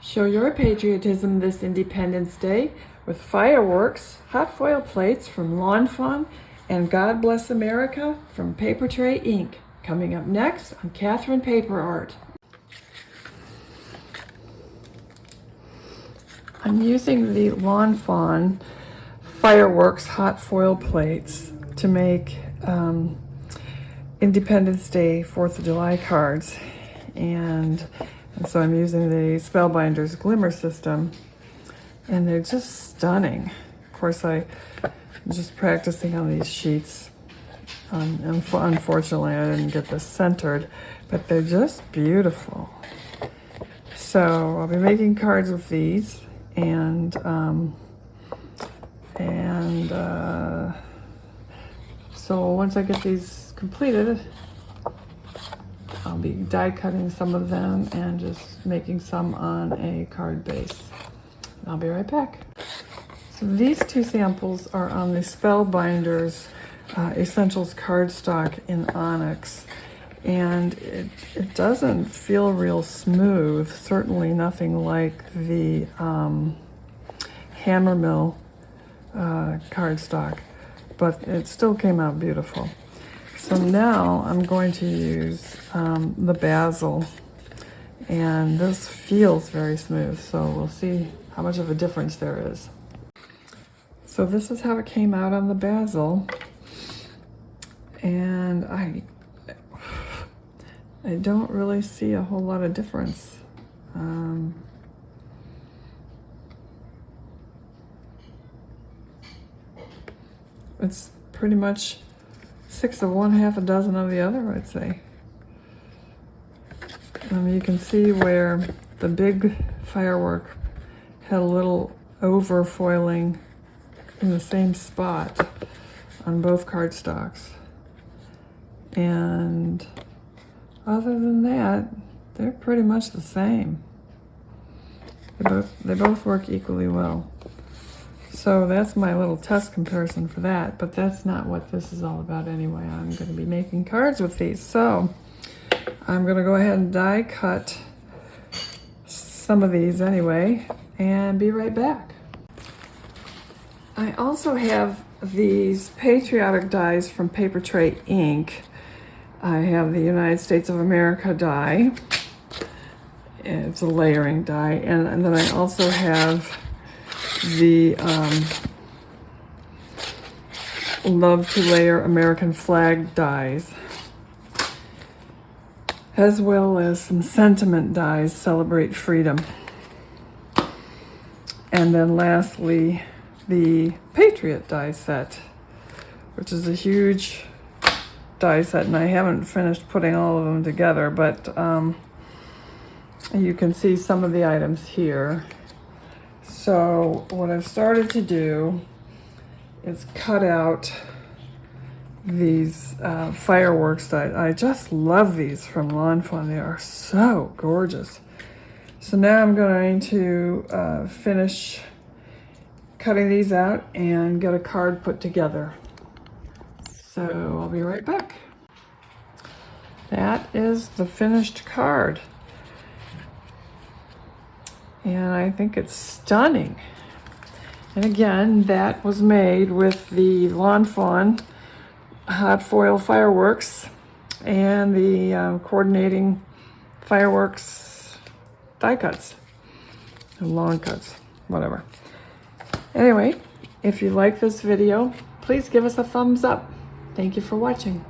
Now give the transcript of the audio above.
Show your patriotism this Independence Day with fireworks, hot foil plates from Lawn Fawn, and God Bless America from Papertrey Ink. Coming up next on Catherine Paper Art. I'm using the Lawn Fawn fireworks hot foil plates to make Independence Day, 4th of July cards. And so I'm using the Spellbinders Glimmer system, and they're just stunning. Of course, I'm just practicing on these sheets. Unfortunately, I didn't get this centered, but they're just beautiful. So I'll be making cards with these, and so once I get these completed, I'll be die cutting some of them and just making some on a card base. I'll be right back. So these two samples are on the Spellbinders Essentials Cardstock in Onyx, and it doesn't feel real smooth, certainly nothing like the Hammermill cardstock, but it still came out beautiful. So now I'm going to use the Bazzill, and this feels very smooth, so we'll see how much of a difference there is. So this is how it came out on the Bazzill, and I don't really see a whole lot of difference. It's pretty much 6 of one, half a dozen of the other, I'd say. You can see where the big firework had a little over foiling in the same spot on both cardstocks. And other than that, they're pretty much the same. They both work equally well. So that's my little test comparison for that, but that's not what this is all about anyway. I'm going to be making cards with these. So I'm going to go ahead and die cut some of these anyway and be right back. I also have these patriotic dies from Papertrey Ink. I have the United States of America die. It's a layering die, and then I also have the Love to Layer American Flag dies, as well as some sentiment dies, Celebrate Freedom. And then lastly, the Patriot die set, which is a huge die set, and I haven't finished putting all of them together, but you can see some of the items here. So what I've started to do is cut out these fireworks that I just love these from Lawn Fawn. They are so gorgeous. So now I'm going to finish cutting these out and get a card put together. So I'll be right back. That is the finished card. And I think it's stunning. And again, that was made with the Lawn Fawn hot foil fireworks and the coordinating fireworks die cuts, long cuts, whatever. Anyway, if you like this video, please give us a thumbs up. Thank you for watching.